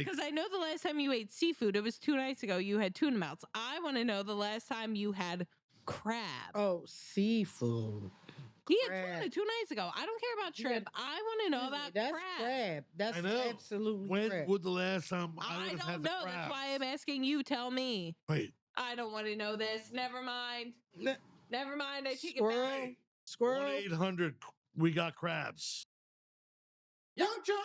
Because I know the last time you ate seafood, it was 2 nights ago. You had tuna melts. I want to know the last time you had crab. Oh, seafood. He had tuna 2 nights ago. I don't care about shrimp. I want to know about That's crab. That's absolutely when crab. was the last time I would have don't had the know. crab? That's why I'm asking you. Tell me. Wait. I don't want to know this. Never mind. Never mind. I take it Squirrel. back. Squirrel. 1-800. We got crabs. Young drunk.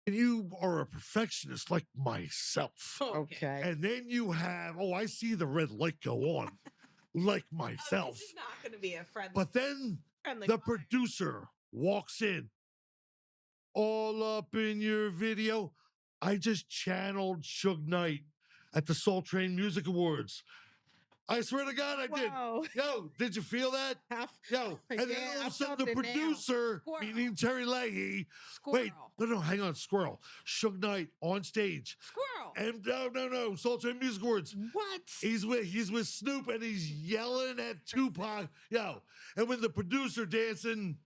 You are a perfectionist like myself. Okay. And then you have, I see the red light go on, like Oh, myself. this is not going to be a friendly. But then friendly the fire. producer walks in, all up in your video. I just channeled Suge Knight at the Soul Train Music Awards. I swear to God, I Wow. did. Yo, did you feel that? Yo, and then Yeah, all I of a sudden felt the it now. producer, Squirrel. meaning Terry Leahy, Squirrel. wait, no, hang on, Squirrel. Suge Knight on stage. Squirrel. And no, Soul Train Music Awards. What? He's with Snoop and he's yelling at Tupac. Yo, and when the producer dancing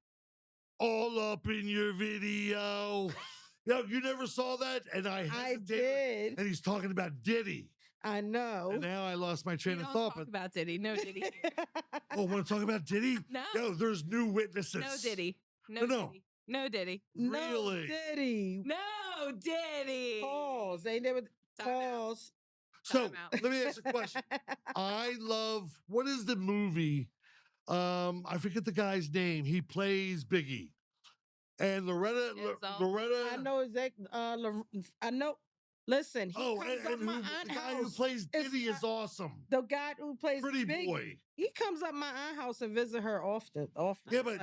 all up in your video. Yo, you never saw that? And I did. And he's talking about Diddy. I know. And now I lost my train We of don't thought. talk about Diddy. No Diddy. Want to talk about Diddy? No. Yo, there's new witnesses. No Diddy. No No. Diddy. No Diddy. Really? No Diddy. No Diddy. Pause. They never Time out. pause. So Time out. let me ask a question. I love, what is the movie? I forget the guy's name. He plays Biggie. And Loretta. I know exactly. I know. Listen, he comes up my aunt the guy house. who plays Diddy is awesome. The guy who plays Pretty Biggie, boy. He comes up my aunt house and visit her often. Yeah, but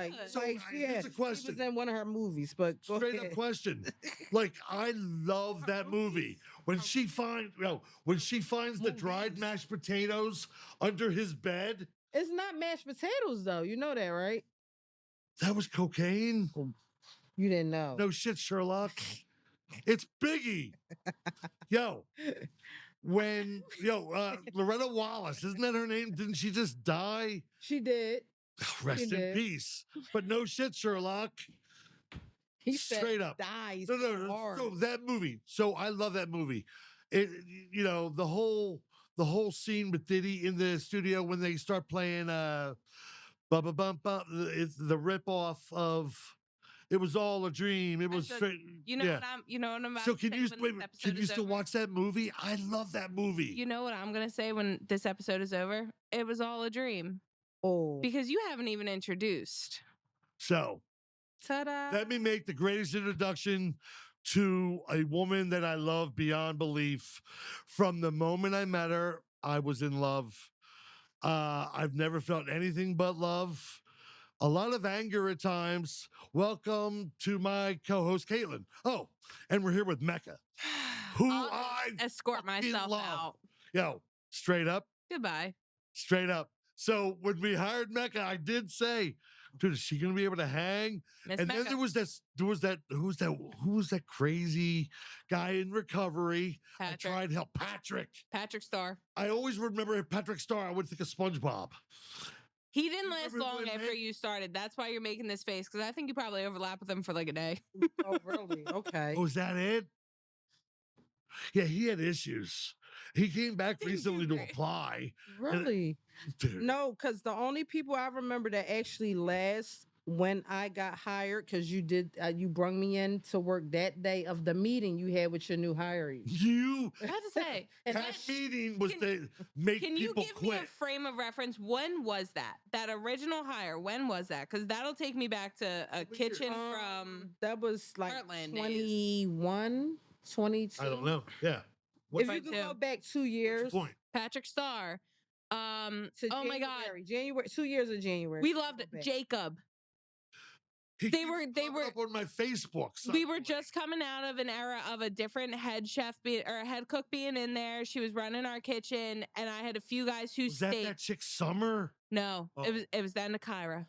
here's a question. He was in one of her movies, but go Straight ahead. up question. Like, I love that movie. When she finds the dried mashed potatoes under his bed. It's not mashed potatoes though. You know that, right? That was cocaine. You didn't know. No shit, Sherlock. It's Biggie. When Loretta Wallace, isn't that her name? Didn't she just die? She did. Rest in peace. But no shit, Sherlock. He straight up dies. No. hard. So that movie. So I love that movie. It, the whole scene with Diddy in the studio when they start playing it's the ripoff of It Was All a Dream. It was straight. You know what I'm about So to say when this can episode you is still over? watch that movie? I love that movie. You know what I'm gonna say when this episode is over? It was all a dream. Oh. Because you haven't even introduced. So Ta-da. let me make the greatest introduction to a woman that I love beyond belief. From the moment I met her, I was in love. I've never felt anything but love. A lot of anger at times. Welcome to my co-host, Caitlin. Oh, and we're here with Mecca, who I escort myself love. out. Yo, straight up. Goodbye. Straight up. So when we hired Mecca, I did say, dude, is she gonna be able to hang? Miss And then Mecca. there was who was that crazy guy in recovery? Patrick. I tried help. Patrick Starr. I always remember Patrick Starr. I would think of SpongeBob. He didn't last remember long when after you started. That's why you're making this face, because I think you probably overlap with him for like a day. Oh, really? Okay. Oh, is that it? Yeah, he had issues. He came back recently to apply. Really? Dude. No, because the only people I remember that actually last when I got hired, because you did, you brung me in to work that day of the meeting you had with your new hiree. I have to say, That meeting was to make can you people give quit. me a frame of reference? When was that? That original hire, when was that? Because that'll take me back to a kitchen from That was like Heartland 21, 22. I don't know. Yeah. If you could go back 2 years. Point. Patrick Starr. To Oh my God. January, 2 years of January. We loved it. Jacob. He They keeps were popping up on my Facebook. We were just coming out of an era of a different head chef or a head cook being in there. She was running our kitchen, and I had a few guys who Was stayed. that chick Summer? No, Oh. it was then Kyra.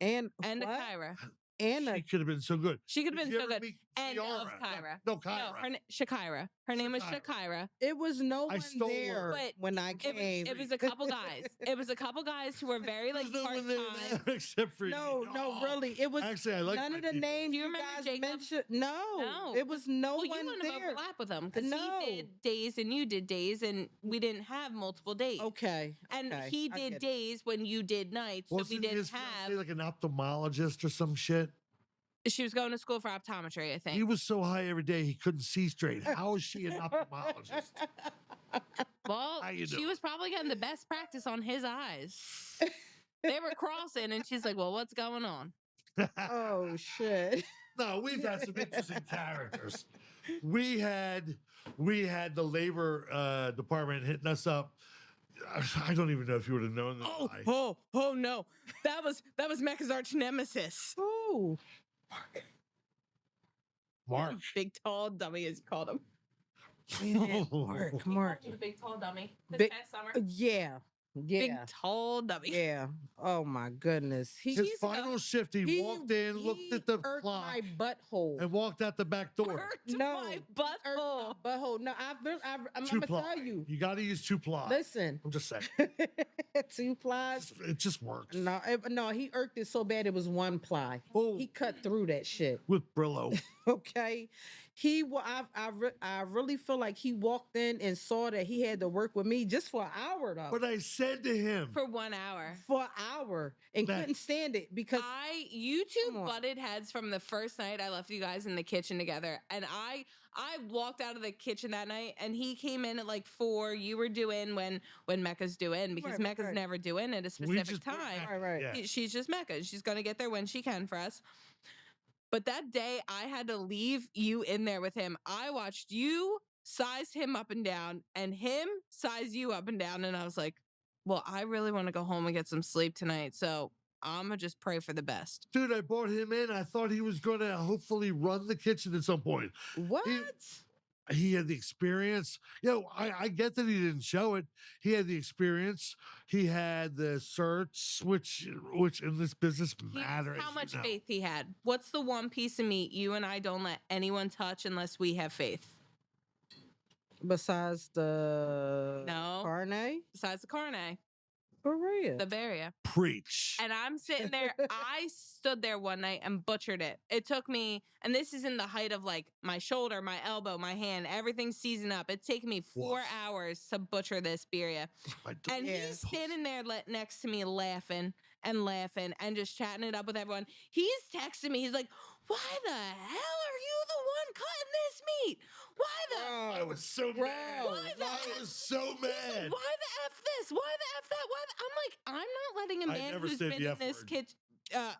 And And what? Kyra. And She could have been so good. She could have Did been you so ever good. meet- And of Ciara. Kyra. No, No, Kyra. Shakira. Her name was Shakira. Shakira. It was no I one stole there her. But when I came. It was a couple guys. It was a couple guys who were very like There's no one there part-time. now except for No, you. no, Oh, really. It was Actually, I like none my of the people. names Do you you remember guys Jacob? mentioned. No, it was no Well, you one wouldn't have there. overlap with them because No. he did days and you did days, and we didn't have multiple days. Okay. And okay, he I did get it. days when you did nights, so we Wasn't didn't his have. fiancé like an ophthalmologist or some shit? She was going to school for optometry, I think. He was so high every day he couldn't see straight. How is she an ophthalmologist? Well, How you she doing? was probably getting the best practice on his eyes. They were crossing, and she's like, "Well, what's going on?" Oh shit. No, we've had some interesting characters. We had the labor department hitting us up. I don't even know if you would have known this guy. Oh no! That was Mecca's arch nemesis. Ooh. Mark. Big tall dummy, as you called him. Mark. The big tall dummy. This Big- past summer. Yeah. Big Yeah. tall dummy. Yeah. Oh my goodness. His final shift, he walked in, looked at the irked clock, my butthole. and walked out the back door. Hurt No. my Irked butthole. my butthole. No, I'm Two gonna ply. tell you. You got to use 2 ply. Listen. I'm just saying. 2 plies. It just works. No, he irked it so bad it was 1 ply. Oh, He cut through that shit. with Brillo. Okay, I really feel like he walked in and saw that he had to work with me just for an hour though. But I said to him, For 1 hour. For an hour and That- couldn't stand it because You two Come on. butted heads from the first night I left you guys in the kitchen together. And I walked out of the kitchen that night and he came in at like 4. You were due in when Mecca's due in because Right, Mecca's right. never due in at a specific just put time. Mecca- Right. Yeah. She's just Mecca. She's going to get there when she can for us. But that day, I had to leave you in there with him. I watched you size him up and down and him size you up and down. And I was like, well, I really want to go home and get some sleep tonight. So I'm going to just pray for the best. Dude, I brought him in. I thought he was going to hopefully run the kitchen at some point. what? He had the experience. I get that he didn't show it. He had the experience. He had the certs, which in this business matter. How as much you know. faith he had. What's the one piece of meat you and I don't let anyone touch unless we have faith? Besides the No. carne, Besides the carne, for real. the Bavaria. Preach. And I'm sitting there. I stood there one night and butchered it. It took me, and this is in the height of like my shoulder, my elbow, my hand, everything seasoned up. It's taken me 4 Woof. hours to butcher this birria. I don't- And Yeah. he's standing there next to me laughing and just chatting it up with everyone. He's texting me. He's like, why the hell are you the one cutting this meat? Why the I was so Bro. mad. Why the I F- was so He's like, mad. why the F this? Why the F that? Why the? I'm like, I'm not letting a I man never who's said been the in F this word. kitchen.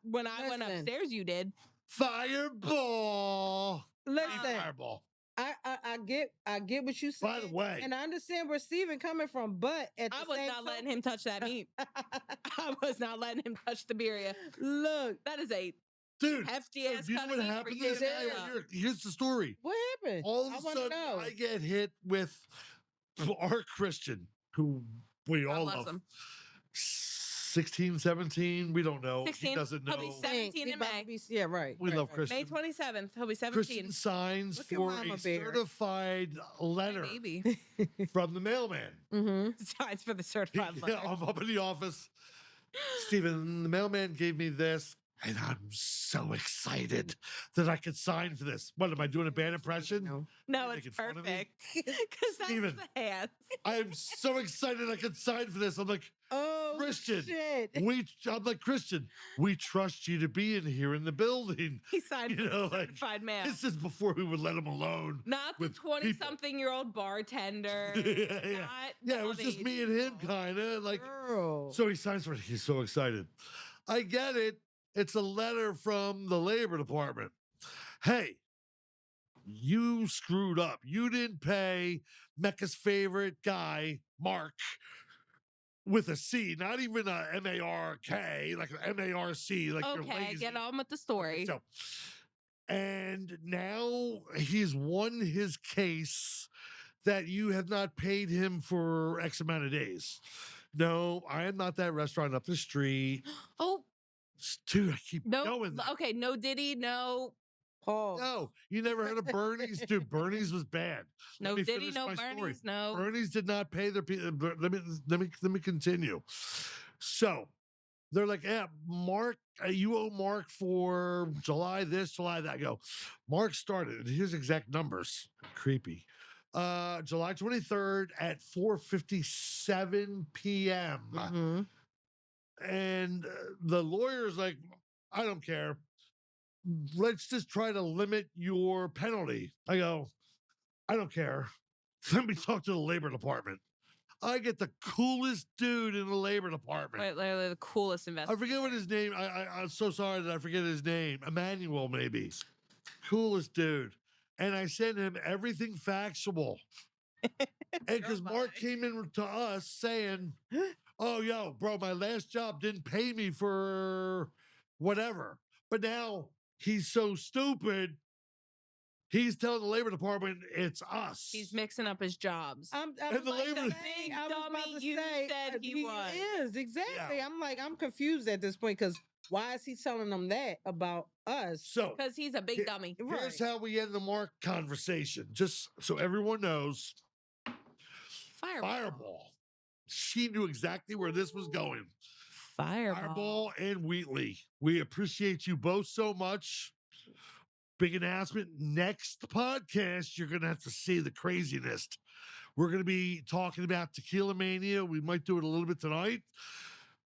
When I went Listen. upstairs, you did. Fireball. Listen, Fireball. I get what you said. By the way, and I understand where Steven coming from, but at the I was same not letting token- him touch that meat. I was not letting him touch the birria. Look, That is a dude, hefty so ass do you know cut what of meat for happened you this to guy? pick up. Here's the story. what happened? All of I a wanna sudden, know. I get hit with our Christian, who we God all bless love. him. 16, 17, we don't know. 16, He doesn't he'll know. be 17 He in about to May. be- yeah, right. We right, love right. Christian. May 27th, he'll be 17. Christian signs Look at for Mama a Bear. certified letter Maybe. from the mailman. Mm-hmm. Signs for the certified Yeah, letter. I'm up in the office. Steven, the mailman gave me this, and I'm so excited that I could sign for this. What, am I doing a bad impression? No. No, You're it's making fun of me? perfect. Because that's Steven. the hands. I'm so excited I could sign for this. I'm like, Oh, Christian, shit. I'm like, Christian, we trust you to be in here in the building. He signed You for know, the like, certified mail. This is before we would let him alone. Not the with people. 20-something-year-old bartender. Yeah. Not Yeah, it was just me and him, kind of. Like, Girl. so he signs for it. He's so excited. I get it. It's a letter from the labor department. Hey, you screwed up. You didn't pay Mecca's favorite guy, Mark, with a C, not even a M-A-R-K, like an M-A-R-C, like you're Okay, lazy. get on with the story. So, and now he's won his case that you have not paid him for X amount of days. No, I am not that restaurant up the street. Oh, Dude, I keep no. going. Okay, no Diddy, no Pause. No, you never heard of Bernie's? Dude, Bernie's was bad. No Let me Diddy, finish no my story. Bernie's, no. Bernie's did not pay their people. Let me continue. So they're like, yeah, Mark, you owe Mark for July this, July that. I go, Mark started, and here's exact numbers. Creepy. July 23rd at 4:57 p.m. Mhm. And the lawyer's like, I don't care. Let's just try to limit your penalty. I go, I don't care. Let me talk to the labor department. I get the coolest dude in the labor department. Wait, literally the coolest I investment. forget what his name. I'm so sorry that I forget his name. Emmanuel, maybe. Coolest dude. And I sent him everything factual. And because Mark came in to us saying, oh, yo, bro, my last job didn't pay me for whatever. But now he's so stupid. He's telling the labor department it's us. He's mixing up his jobs. And the labor- big dummy you said he was. is exactly. Yeah. I'm like, I'm confused at this point because why is he telling them that about us? So Because he's a big Here- dummy. here's how we end the Mark conversation, just so everyone knows. Fireball. She knew exactly where this was going. Fireball and Wheatley. We appreciate you both so much. Big announcement. Next podcast, you're going to have to see the craziness. We're going to be talking about Tequila Mania. We might do it a little bit tonight.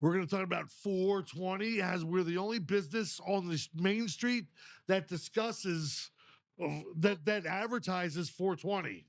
We're going to talk about 420, as we're the only business on the main street that discusses, that advertises 420.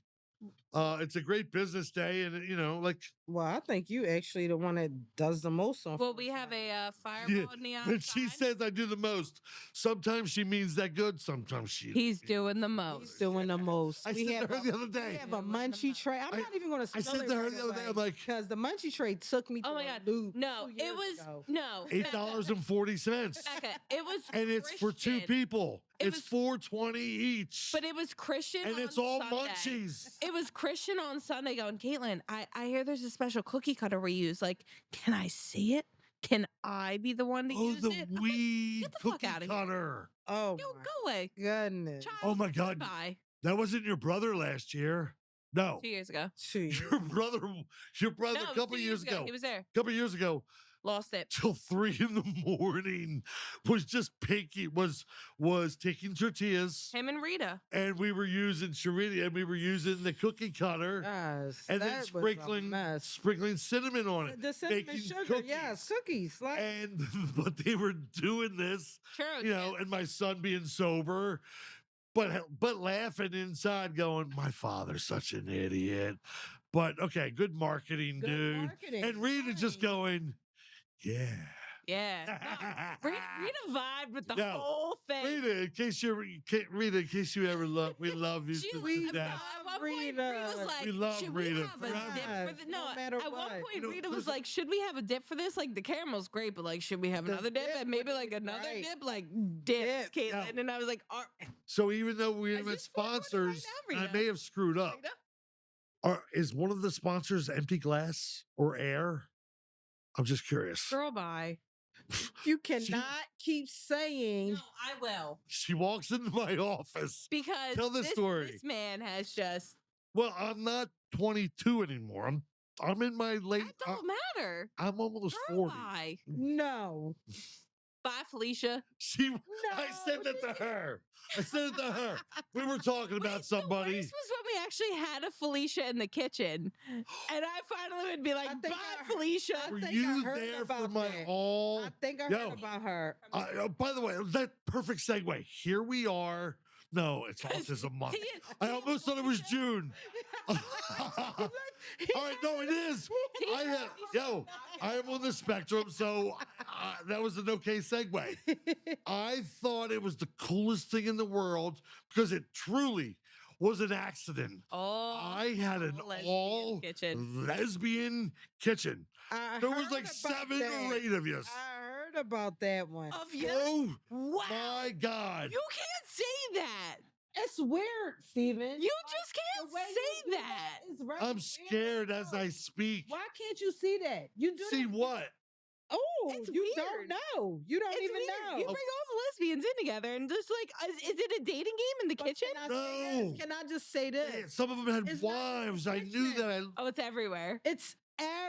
It's a great business day, and you know, like, Well, I think you actually the one that does the most on. Well, we have a fireball neon when she sign. says I do the most, sometimes she means that good, sometimes she. He's doing the most. He's doing the most. I said to her the other We day. have a munchie tray. I'm not even going to. I said to her the other day, I'm like, because the munchie tray took me. Oh to my a God. loop No, 2 it years was ago. no $8.40, Becca, it was and it's for two Christian. people. It It's was- $4.20 each, But it was Christian, and on it's all Sunday. munchies. It was Christian on Sunday going, Caitlin, I hear there's a special cookie cutter we use. Like, can I see it? Can I be the one to Oh, use the it? I'm like, wee get the fuck cookie outta here. cutter. Oh Yo, my go away. goodness. Child, Oh my God. Goodbye. That wasn't your brother last year. No, 2 years ago. Jeez. your brother. Your brother. No, it A was couple 2 years ago. He was there. Couple years ago, Lost it. till 3 a.m, was just picking. Was taking tortillas, Him and Rita. and we were using Sharita, and we were using the cookie cutter, Guys, and then that was a sprinkling mess. cinnamon on it. The cinnamon baking sugar, cookies. yes, cookies. Like, And but they were doing this, Churro you know, chips. and my son being sober, but laughing inside, going, "My father's such an idiot." But okay, good marketing, good dude. marketing. And Rita just Fine. going, "Yeah." Yeah. No, Rita vibed with the No, whole thing. Rita, in case you ever love, we love you. She's to We death. at one point, Rita. Rita's like, We love should Rita we have a forever. dip for this? No No, matter at one what. point, You know, Rita was listen- like, should we have a dip for this? Like, the caramel's great, but like, should we have The another dip? dip And maybe would like be another right. dip? Like, dips, Dip. Caitlin. No. And I was like, So even though we Is have this 420 right sponsors, now, I Rita? may have screwed up. Rita? Is one of the sponsors empty glass or air? I'm just curious. Girl, bye. You cannot keep saying. No, I will. She walks into my office. Because Tell the story. this man has just, Well, I'm not 22 anymore. I'm in my late. that don't matter. I'm almost Girl, 40. bye. No. Bye, Felicia. I said that to her. I said it to her. We were talking about Wait, somebody. The worst was when we actually had a Felicia in the kitchen. And I finally would be like, I bye, think Felicia. Were think I you heard there for about my that. all? I think I Yo. heard about her. By the way, that perfect segue. Here we are. No, it's autism month. I almost thought it was June. All right, no, it is. I am on the spectrum, so that was an okay segue. I thought it was the coolest thing in the world because it truly was an accident. Oh, I had an lesbian all kitchen. lesbian kitchen. I There was heard like about 7 that. or 8 of you. I heard about that one. Of you? Oh Wow. my God. You can't say that. It's weird, Steven. You just can't The way you say do that. is very I'm weird. scared as I speak. Why can't you see that? You do See that- what? Oh, It's you weird. don't know. You don't It's even weird. know. You bring all the lesbians in together and just like, is it a dating game in the But kitchen? Can I say No. this? Can I just say Man, this? some of them had It's not in the wives. I knew kitchen. that. Oh, it's everywhere. It's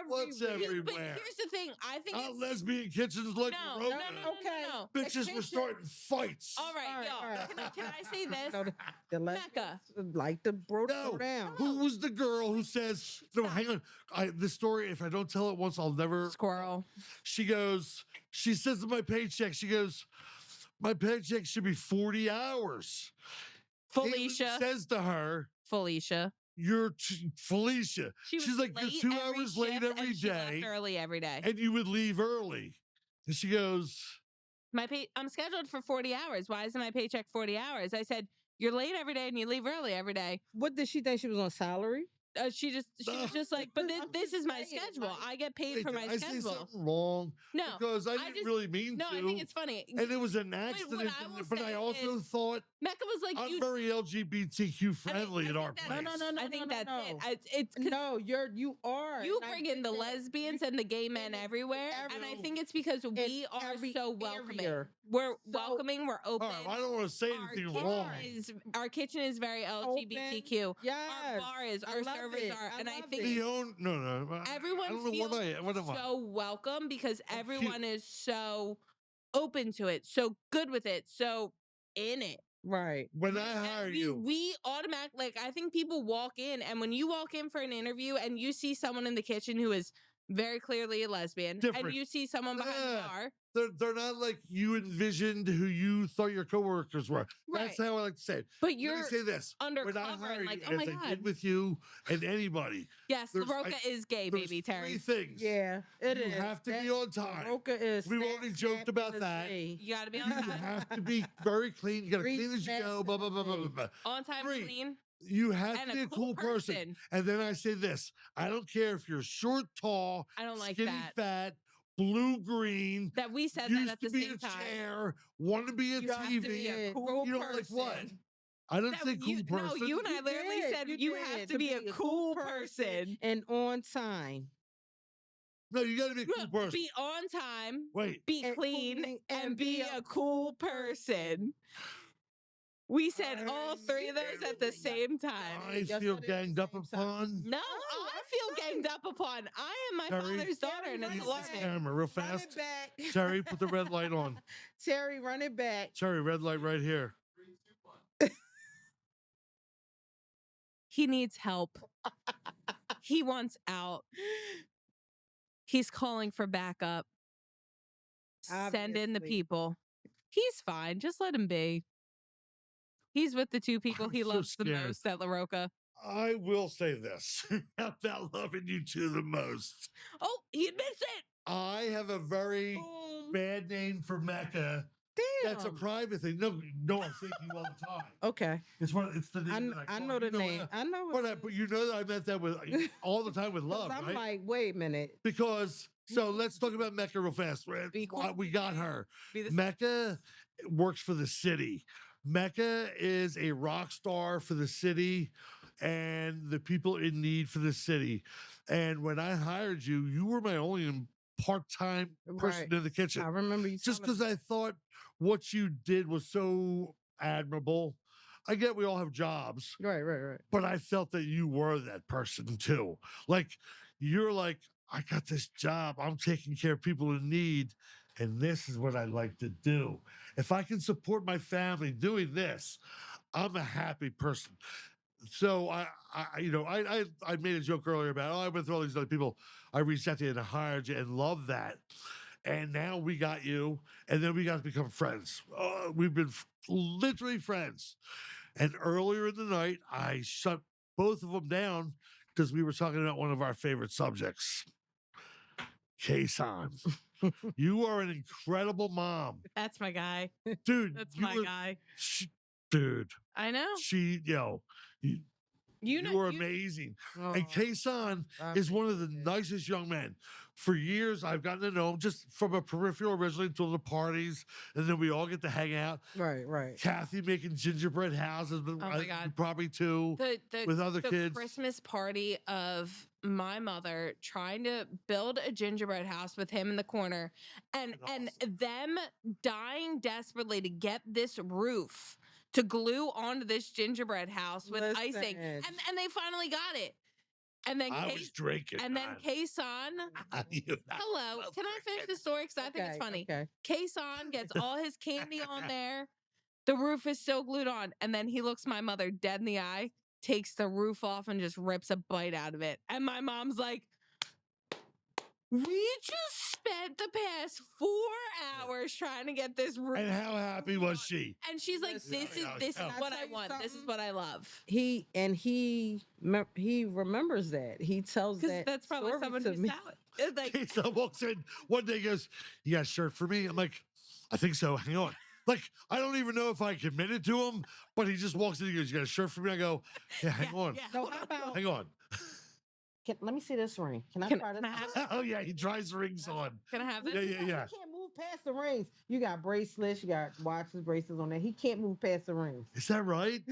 What's everywhere. But everywhere? here's the thing. I think Not it's lesbian kitchens like no, Rooftop. Okay. no. Bitches were kitchen- starting fights. All right, All right, y'all. all right. Can I say this? No, the Mecca. like the bro No. down. Who was the girl who says, no, Stop. hang on. This story, if I don't tell it once, I'll never. Squirrel. She says to my paycheck, she goes, my paycheck should be 40 hours. Caitlin Felicia. says to her, Felicia. Felicia. She was She's like, late you're 2 every hours late shift, every and she left day, early every day. and you would leave early. And she goes, I'm scheduled for 40 hours. Why isn't my paycheck 40 hours? I said, you're late every day and you leave early every day. What did she think she was on salary? She was just like, but I'm this just is my saying, schedule. like, I get paid wait, for did my I say schedule. something wrong? No, Because I I didn't just- really mean no, to. I think it's funny. And it was an what accident, I will but I say also is, thought Mecca was like, I'm you. very LGBTQ friendly I at our think place. that- No, I think that's no. it. It's 'cause No, you are. you and I bring in think the that lesbians and the gay men everywhere, and I every- think it's because we are every so welcoming. area. We're welcoming. We're All open. right, well, I don't want to say anything wrong. Our kitchen is very LGBTQ. Yes. Our bar is. I Our love servers it. are, I and I love think it. No. everyone I don't know feels what am I? so welcome because everyone is so open to it, so good with it, so in it. Right. When I And hire you, we automatically, like, I think people walk in, and when you walk in for an interview and you see someone in the kitchen who is very clearly a lesbian, Different. and you see someone behind the Yeah. bar, they're not like you envisioned who you thought your coworkers were. That's Right. how I like to say it. but Let you're me say this. When I undercover hire and you, like, oh and my as I god, did with you and anybody, yes, there's- LaRocca is gay, there's baby three Terry. things. Yeah, it You is. have to be on time. Roca is. We've already joked about that. You got to be on You time, have to be very clean. You got to Three clean as you snacks go. in Blah, a blah, blah, blah, blah, day. blah. on time, Three. clean, You have and to be a cool person. And then I say this. I don't care if you're short, tall, I don't like skinny, that. fat, blue, green, That we said used that at to the be same a time. chair, want to be a You have to be TV. a Yeah. cool You don't like what? person. I don't That say cool person. No, you and I literally said you have to be a cool person. and on time. No, you got to be a cool Look, person. be on time, Wait. be And clean, clean, and be a cool person. We said all three of those at the same time. I Y'all feel said it at ganged the up same time. upon. No, Oh, I I'm feel fine. ganged up upon. I am my Terry, father's daughter, and Terry, it's run Use this back. alarming. camera real Run fast. it back. Terry, put the red light on. Terry, run it back. Terry, red light right here. He needs help. He wants out. He's calling for backup. Send in the Obviously. people. He's fine. Just let him be. He's with the two people I'm he so loves the scared. most at LaRocca. I will say this about loving you two the most. Oh, he admits it. I have a very Boom. bad name for Mecca. Damn. That's a private thing. No, I thank you all the time. Okay. It's the name that I call know you. the name. I know it. But you know that I meant that with all the time with 'Cause love, I'm right? like, wait a minute. Because so let's talk about Mecca real fast. Be cool. We got her. Be the- Mecca works for the city. Mecca is a rock star for the city and the people in need for the city. And when I hired you, you were my only part-time person Right. in the kitchen. I remember you Just telling because I thought what you did was so admirable. I get we all have jobs, me. Right. but I felt that you were that person too. Like you're like, I got this job. I'm taking care of people in need. And this is what I like to do. If I can support my family doing this, I'm a happy person. So I made a joke earlier about, I went through all these other people. I reached out to you and I hired you and love that. And now we got you, and then we got to become friends. We've been literally friends. And earlier in the night, I shut both of them down because we were talking about one of our favorite subjects. Kason. You are an incredible mom. That's my guy. Dude. That's you my were- guy. Dude. I know. You know are you- amazing. Oh, And Kason is one of the nicest young men. For years, I've gotten to know him just from a peripheral originally to the parties, and then we all get to hang out. Right. Kathy making gingerbread houses, but Oh my God. probably too. The with other the kids. Christmas party of my mother trying to build a gingerbread house with him in the corner and them dying desperately to get this roof to glue onto this gingerbread house with icing. Listen. And they finally got it. And then I was drinking. and then Kason, hello, can I finish the story? Because I think it's funny. Okay. Kason gets all his candy on there. The roof is still glued on. And then he looks my mother dead in the eye, takes the roof off, and just rips a bite out of it. And my mom's like, we just spent the past 4 hours trying to get this roof. And how happy was she? And she's like, this is what I want. This is what I love. He remembers that. He tells that. That's probably story someone to who's me. salad. Like, Kason walks in one day, goes, "You got a shirt for me?" I'm like, "I think so. Hang on." Like, I don't even know if I committed to him, but he just walks in and goes, "You got a shirt for me?" I go, "Yeah, hang on. yeah. So how about? Hang on." Let me see this ring. Can I try this? Can I have it? Oh, yeah, he tries rings on. Can I have this? Yeah. He can't move past the rings. You got bracelets. You got watches, bracelets on there. He can't move past the rings. Is that right?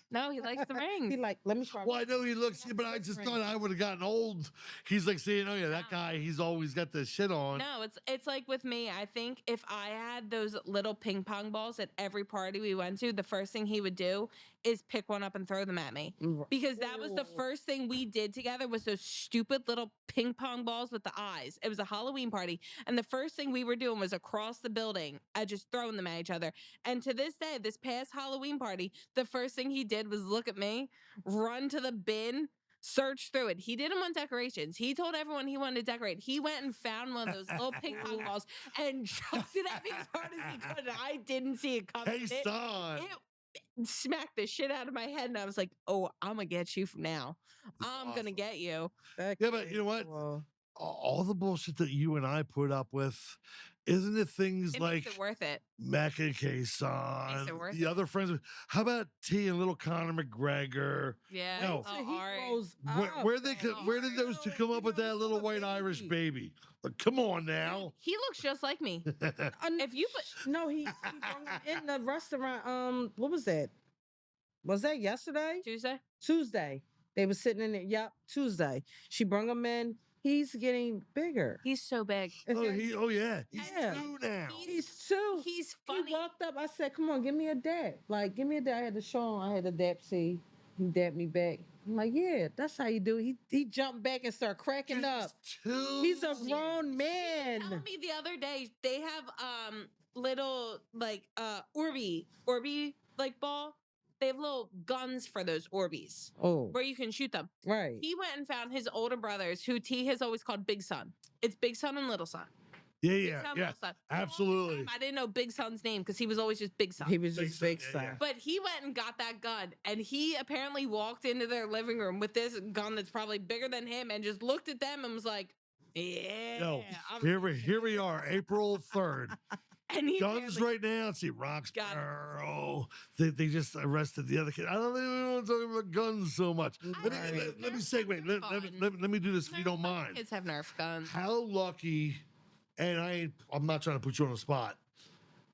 No, he likes the rings. He like, let me try. Well, I know he looks, but I just thought I would have gotten old. He's like saying, "Oh yeah, that guy, he's always got this shit on." No, it's like with me. I think if I had those little ping pong balls at every party we went to, the first thing he would do is pick one up and throw them at me. Because that was the first thing we did together was those stupid little ping pong balls with the eyes. It was a Halloween party. And the first thing we were doing was across the building, just throwing them at each other. And to this day, this past Halloween party, the first thing he did was look at me, run to the bin, search through it. He didn't want decorations. He told everyone he wanted to decorate. He went and found one of those little ping pong balls and chucked it at me as hard as he could. And I didn't see it coming. Kason. It smacked the shit out of my head, and I was like, "Oh, I'm gonna get you from now. I'm gonna get you." Yeah, but you know what? All the bullshit that you and I put up with, isn't it things It like makes it worth it. Mecca and Makes Kason, it worth the it. other friends? How about T and little Conor McGregor? Yeah. No. Oh, Ari. Where did those two come up with that little white Irish baby? Like, come on now. He looks just like me. If you put No, he brought him in the restaurant. What was that? Was that yesterday? Tuesday. They were sitting in there. Yep, Tuesday. She brought him in. He's getting bigger. he's so big. Oh yeah. He's Yeah. 2 now. He's two. He's He funny. walked up. I said, "Come on, give me a dab. Like, give me a dab." I had to show him. I had to dab. See, he dabbed me back. I'm like, "Yeah, that's how you do it." He jumped back and started cracking up. He's a grown man. Telling me the other day they have little like Orby like ball. They have little guns for those Orbeez Oh, where you can shoot them. right. He went and found his older brothers, who T has always called Big Son. It's Big Son and Little Son. Yeah, Big yeah, Son, yeah. Little Son. Absolutely. I didn't know Big Son's name because he was always just Big Son. He was just Big big son, son. yeah. But he went and got that gun, and he apparently walked into their living room with this gun that's probably bigger than him, and just looked at them and was like, "Yeah." No, I'm here we are, April 3rd. And he Guns barely- right now. Let's see, Got it. Roxborough. They just arrested the other kid. I don't even want to talk about guns so much. Let me segue. Let me do this if you don't mind. Kids have Nerf guns. How lucky, and I'm not trying to put you on the spot.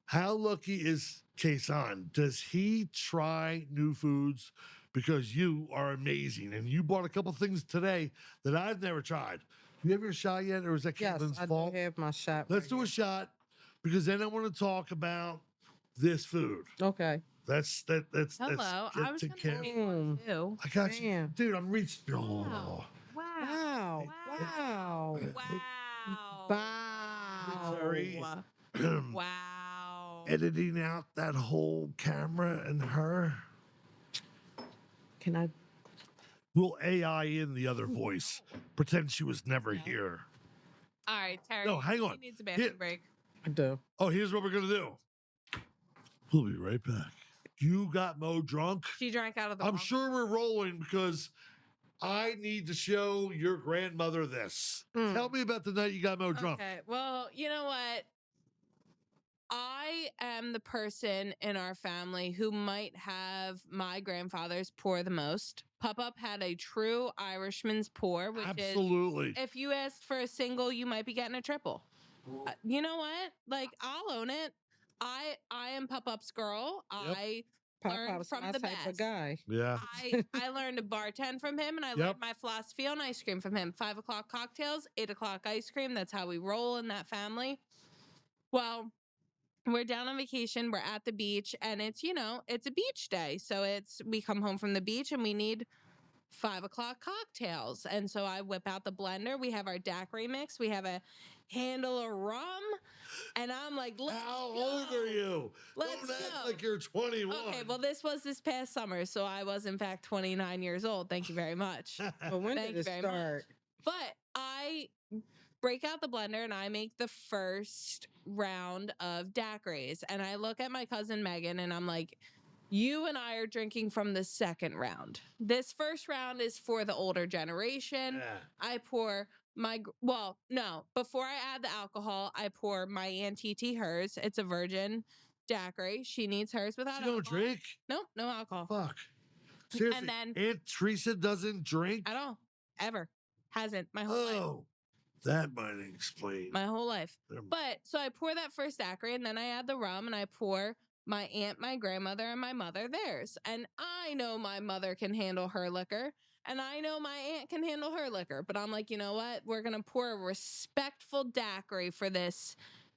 How lucky is Kason? Does he try new foods? Because you are amazing, and you bought a couple things today that I've never tried. Do you have your shot yet, or is that Yes, Caitlin's I fault? do have my shot. Let's do a shot, because then I want to talk about this food. Okay. That's Hello. let's I get was to going to Kim. make one too. I got you, Damn. dude. I'm reaching. Wow. Oh. Wow. Wow. Wow. Wow. Sorry. Wow. Editing out that whole camera and her. Can I? We'll AI in the other voice. Pretend she was never here. All right, Terry. No, hang on. He needs a bathroom Here- break. I do. Oh, here's what we're gonna do. We'll be right back. You got Mo drunk. She drank out of the I'm wrong- sure we're rolling because I need to show your grandmother this. Mm. Tell me about the night you got Mo drunk. Okay. Well, you know what? I am the person in our family who might have my grandfather's pour the most. Pup had a true Irishman's pour, which Absolutely. is if you asked for a single, you might be getting a triple. You know what? Like, I'll own it. I am Pup's girl. Yep. I learned Pop's from my the type of best. guy. Yeah. I learned to bartend from him, and I Yep. learned my philosophy on ice cream from him. 5 o'clock cocktails, 8 o'clock ice cream. That's how we roll in that family. Well, we're down on vacation. We're at the beach, and it's, it's a beach day. So we come home from the beach, and we need 5 o'clock cocktails. And so I whip out the blender. We have our daiquiri mix. We have a handle of rum. And I'm like, let's How go. old are you? Let's Don't act go. like you're 21. Okay, well, this was this past summer, so I was in fact 29 years old. Thank you very much. But when Thank did you it very start? But I break out the blender and I make the first round of daiquiris. And I look at my cousin Megan and I'm like, you and I are drinking from the second round. This first round is for the older generation. Yeah. I pour before I add the alcohol, I pour my Aunt TT hers. It's a virgin daiquiri. She needs hers without You don't alcohol. drink? Nope, no alcohol. Fuck. Seriously, And then Aunt Teresa doesn't drink? at all. Ever. Hasn't. My whole life. Oh, that might explain. My whole life. Never mind. But so I pour that first daiquiri and then I add the rum and I pour my aunt, my grandmother, and my mother theirs. And I know my mother can handle her liquor and I know my aunt can handle her liquor. But I'm like, you know what? We're going to pour a respectful daiquiri for this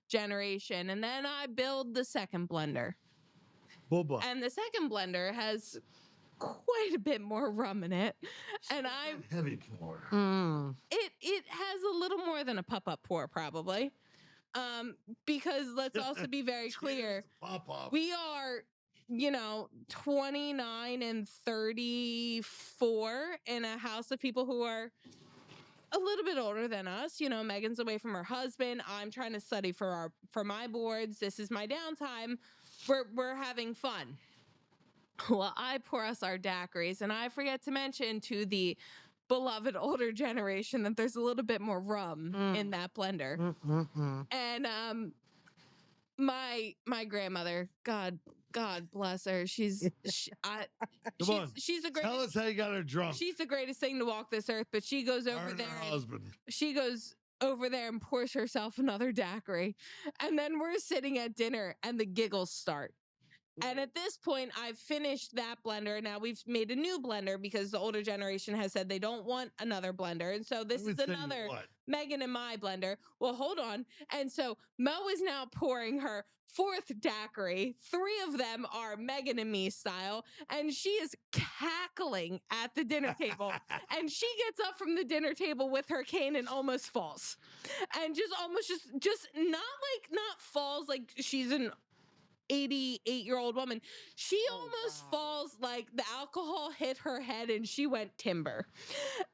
generation. And then I build the second blender. Bubba. And the second blender has quite a bit more rum in it. And Heavy pour. it has a little more than a pop-up pour probably. Because let's also be very clear. Pop-up. We are, 29 and 34 in a house of people who are a little bit older than us. Megan's away from her husband. I'm trying to study for my boards. This is my downtime. We're having fun. Well, I pour us our daiquiris, and I forget to mention to the beloved older generation that there's a little bit more rum in that blender. And my grandmother, God bless her, she's the greatest. Tell us how you got her drunk. She's the greatest thing to walk this earth, but she goes over there. Her husband. She goes over there and pours herself another daiquiri, and then we're sitting at dinner, and the giggles start. And at this point, I've finished that blender. Now we've made a new blender because the older generation has said they don't want another blender. And so this is another Megan and my blender. Well, hold on. And so Mo is now pouring her fourth daiquiri. 3 of them are Megan and me style. And she is cackling at the dinner table. And she gets up from the dinner table with her cane and almost falls. And just not falls like she's an 88-year-old woman. She almost falls like the alcohol hit her head and she went timber.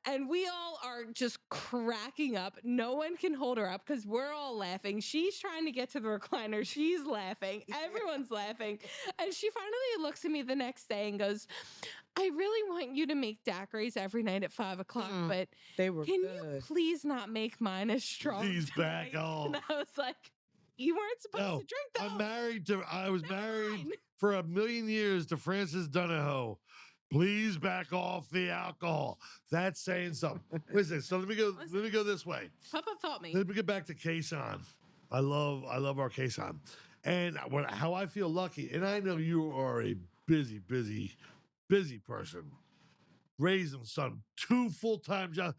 And we all are just cracking up. No one can hold her up because we're all laughing. She's trying to get to the recliner. She's laughing. Everyone's laughing. And she finally looks at me the next day and goes, I really want you to make daiquiris every night at 5 o'clock, but they were can good. You please not make mine as strong? Please back off. And I was like, you weren't supposed to drink though. I was married for a million years to Frances Donahoe. Please back off the alcohol. That's saying something. Listen, so let me go this way. Papa taught me. Let me get back to Quezon. I love our Quezon. And how I feel lucky, and I know you are a busy person. Raising son, 2 full-time jobs.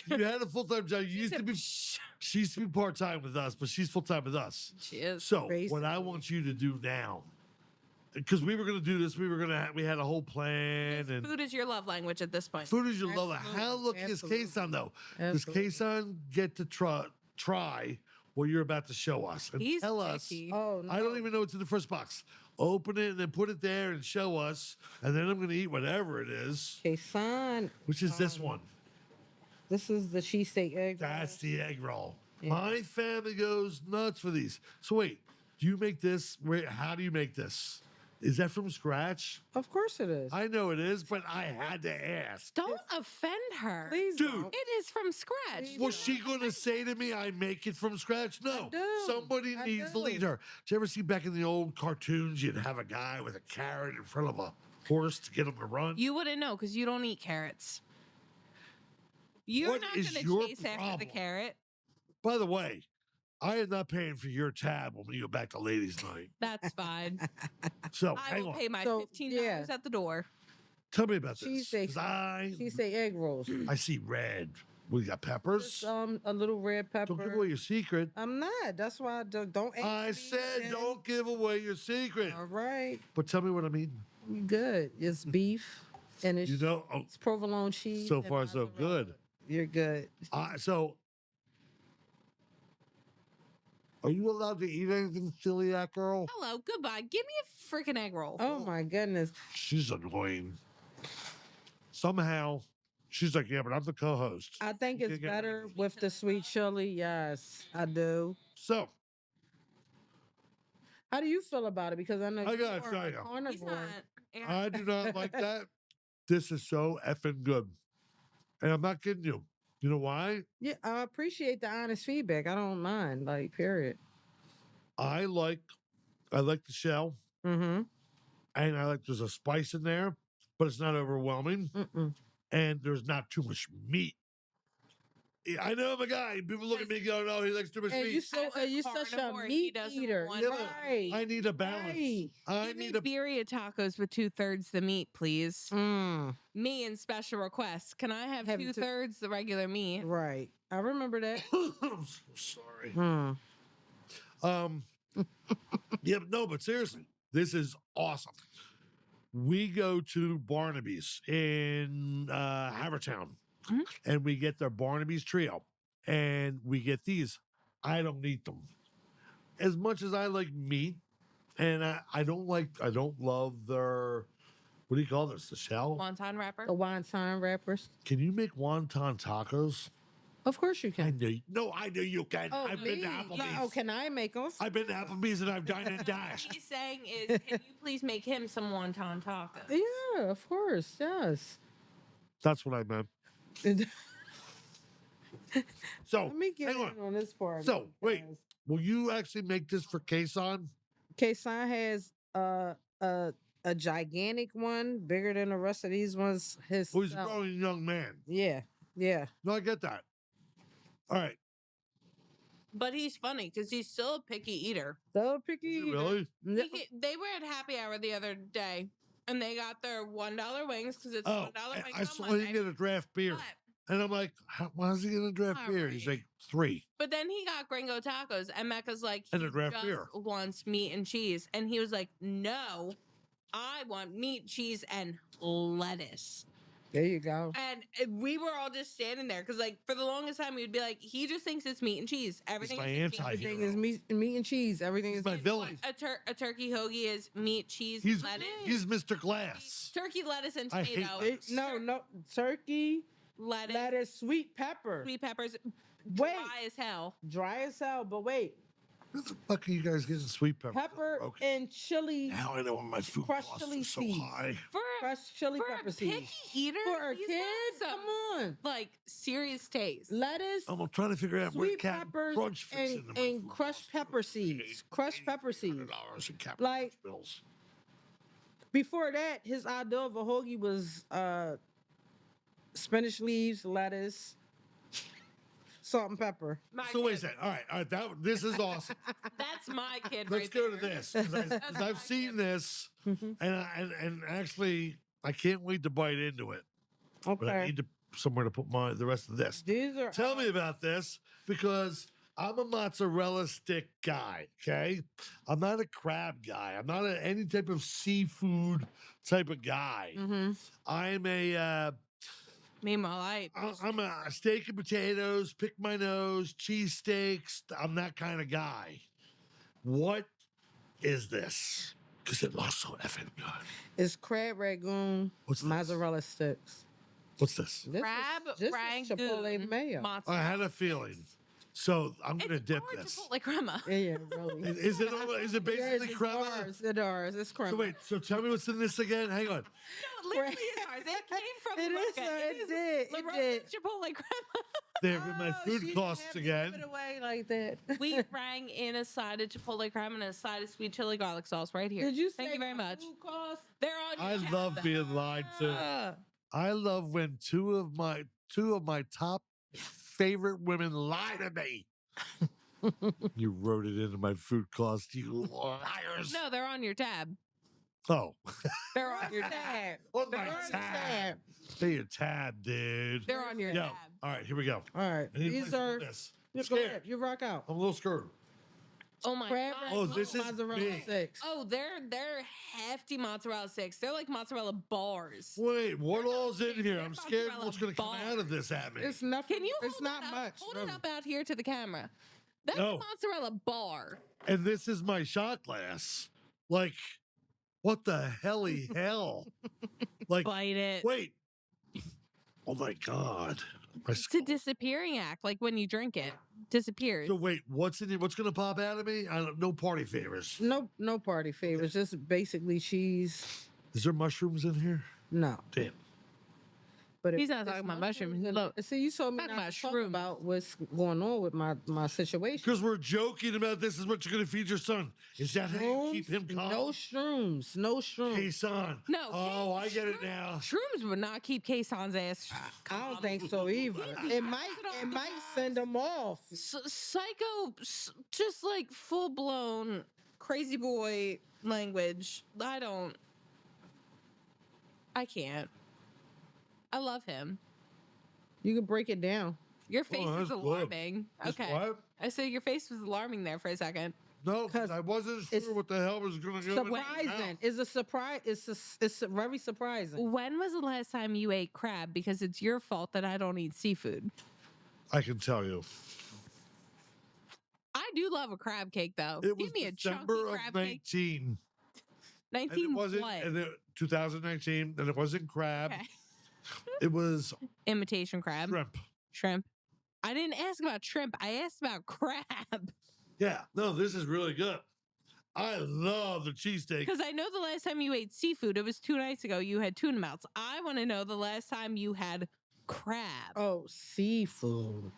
You had a full-time job. She used to be part-time with us, but she's full-time with us. She is. So what I want you to do now, because we were going to do this, we had a whole plan. Yes, and food is your love language at this point. Food is your love. How lucky is Quezon, though? Does Quezon get to try what you're about to show us? And He's tell us. picky. Oh, no. I don't even know what's in the first box. Open it and then put it there and show us. And then I'm going to eat whatever it is. Okay, son. Which is this one. This is the cheesesteak egg roll. That's the egg roll. Yeah. My family goes nuts for these. So wait, do you make this? How do you make this? Is that from scratch? Of course it is. I know it is, but I had to ask. Don't offend her. Please Dude. don't. It is from scratch. Was she going to say to me, I make it from scratch? No. do. Somebody I needs to do. lead her. Did you ever see back in the old cartoons, you'd have a guy with a carrot in front of a horse to get him to run? You wouldn't know because you don't eat carrots. You're What not is going your to chase after the problem? carrot. By the way, I am not paying for your tab when we go back to ladies' night. That's fine. So I hang will on. pay my So, $15 yeah. at the door. Tell me about She this. say 'Cause I egg rolls. see red. We got peppers. Just a little red pepper. Don't give away your secret. I'm not. That's why I don't ask I me said then. don't give away your secret. All right. But tell me what I mean. You good. It's beef and it's, You know, oh, it's provolone cheese. so and far so mozzarella. good. You're good. So, are you allowed to eat anything, celiac girl? Hello, goodbye. Give me a freaking egg roll. Oh my goodness. She's annoying. Somehow, she's like, yeah, but I'm the co-host. I think You it's can't get better anything. with the sweet chili. Yes, I do. So, How do you feel about it? Because I know I you gotta are tell a you. He's not. carnivore. I do not like that. This is so effing good. And I'm not kidding you. You know why? Yeah, I appreciate the honest feedback. I don't mind. Like, period. I like the shell, Mm-hmm. and I like there's a spice in there, but it's not overwhelming, Mm-mm. and there's not too much meat. Yeah, I know I'm a guy. People look at me going, "Oh, he likes too much And meat." you so As a you such a carnivore, he meat doesn't eater. want Yeah, look, Right. I need a balance. Right. I Give me need a birria tacos with 2/3 the meat, please. Mm, Me and special requests. Can I have Have two- 2/3 the regular meat? right. I remember that. I'm so sorry. Hmm. Yeah, but no, but seriously, this is awesome. We go to Barnaby's in Havertown, Mhm. and we get their Barnaby's trio, and we get these. I don't eat them as much as I like meat, and I don't love their, what do you call this? The shell? Wonton wrapper. The wonton wrappers. Can you make wonton tacos? Of course you I can. know. No, I know you can. Oh, I've been to me? Applebee's. Yeah, oh, can I make them? I've been to Applebee's and I've dined and What dashed. he's saying is, can you please make him some wonton tacos? Yeah, of course. Yes. That's what I meant. So, Let me get hang on. in on this part. So, wait. Will you actually make this for Kason? Kason has a gigantic one, bigger than the rest of these ones. His Who's a growing young man? yeah, yeah. No, I get that. All right. But he's funny because he's still a picky eater. So picky. Is it really? Yeah. They were at happy hour the other day, and they got their $1 wings because it's Oh, $1 and wings I on saw Monday. him get a draft beer. But, And I'm like, why is he getting a draft All beer? He's right. like, 3. but then he got Gringo tacos, and Mecca's like, And a he draft just beer. wants meat and cheese, and he was like, no, I want meat, cheese, and lettuce. There you go. And we were all just standing there because, like, for the longest time, we'd be like, he just thinks it's meat and cheese. Everything my is meat and anti-hero. cheese. Everything is meat and cheese. Everything He's is my villain. A turkey hoagie is meat, cheese, He's lettuce. Mr. Glass. Turkey, lettuce, and I hate tomato. lettuce. no turkey, Lettuce, lettuce, sweet pepper. sweet peppers, Wait, dry as hell. dry as hell. But wait, Where the fuck are you guys getting sweet pepper? pepper Okay. and chili, Now I know why my food crushed costs chili are so seeds. high. crushed chili For pepper a picky seeds. eater, For a he's kid, got come some, on. like, serious taste. Lettuce, I'm trying to figure out where sweet Captain peppers, Crunch fits into my and food crushed costs. pepper seeds. Crushed pepper seeds. $800 in Captain Like- Crunch bills. Before that, his idea of a hoagie was spinach leaves, lettuce, salt and pepper. My So wait a kid. second. All right. This is awesome. That's my kid Let's right go to there. this because I've seen this, Mhm. and actually I can't wait to bite into it. But I Okay. need somewhere to put the rest of this. These are Tell me about this because I'm a mozzarella stick guy. Okay, I'm not a crab guy. I'm not any type of seafood type of guy. Mm-hmm. I'm a Meanwhile, I'm a steak and potatoes, pick my nose, cheesesteaks. I'm that kind of guy. What is this? Because it looks so effing good. It's crab ragoon What's this? mozzarella sticks. What's this? This crab, is, this is Chipotle ragoon, mayo. mozzarella. I had a feeling. So I'm gonna It's dip more this. Chipotle crema. Yeah, really. Is it basically crema? It ours. It's crema. So wait, so tell me what's in this again. Hang on. No, literally, it's ours. It came from It is, Mecca. it did, it Loretta did. Chipotle crema. There with my Oh, food she costs didn't have to again. give it away like that. We rang in a side of Chipotle crema and a side of sweet chili garlic sauce right here. Did you Thank say you very my much. food cost? They're on. I your tab, love though. being lied to. Ah, I love when two of my top favorite women lie to me. You wrote it into my food cost, you liars. No, they're on your tab. Oh. They're on your tab. Tab. On They're my on the tab. Pay your tab, dude. They're on your Yo, tab. all right, here we go. All right. I need These to play some are. of this. You I'm go ahead. scared. You rock out. I'm a little scared. Oh my Crab god. Oh, this is mozzarella big. sticks. Oh, they're hefty mozzarella sticks. They're like mozzarella bars. Wait, what all's in here? They're I'm scared mozzarella what's going to come out of this at me. It's nothing. Can you It's hold not it up? much. Hold no. it up out here to the camera. That's No. a mozzarella bar. And this is my shot glass. Like, what the helly hell? Like, Bite it. wait. Oh my God. My It's a skull. disappearing act, like when you drink it, disappears. So wait, what's in it? What's going to pop out of me? I don't. No party favors. No party favors. Just basically cheese. Is there mushrooms in here? No. Damn. But He's not talking about mushrooms. Look, See, you told me talking not about to talk shrooms. about what's going on with my situation. Because we're joking about this is what you're going to feed your son. Is that how you keep him calm? No shrooms. No shrooms. Hey, son. No, Oh, I get it shrooms- now. shrooms would not keep Kayson's ass. I don't think so either. It might send them off. Psycho, just like full blown crazy boy language. I can't. I love him. You can break it down. Your face Oh, was that's good. alarming. Just Okay. what? I said your face was alarming there for a second. No, 'Cause I wasn't it's sure what the hell was going to go in my mouth. Surprising. It's a surprise. It's very surprising. When was the last time you ate crab? Because it's your fault that I don't eat seafood. I can tell you. I do love a crab cake, though. It was Give me a December chunky of crab cake. 19. And it 19 wasn't, what? and it, 2019, and it wasn't crab. Okay. It was Imitation crab. shrimp. Shrimp. I didn't ask about shrimp. I asked about crab. Yeah, no, this is really good. I love the cheesesteak. Because I know the last time you ate seafood, it was 2 nights ago. You had tuna melts. I want to know the last time you had crab. Oh, seafood.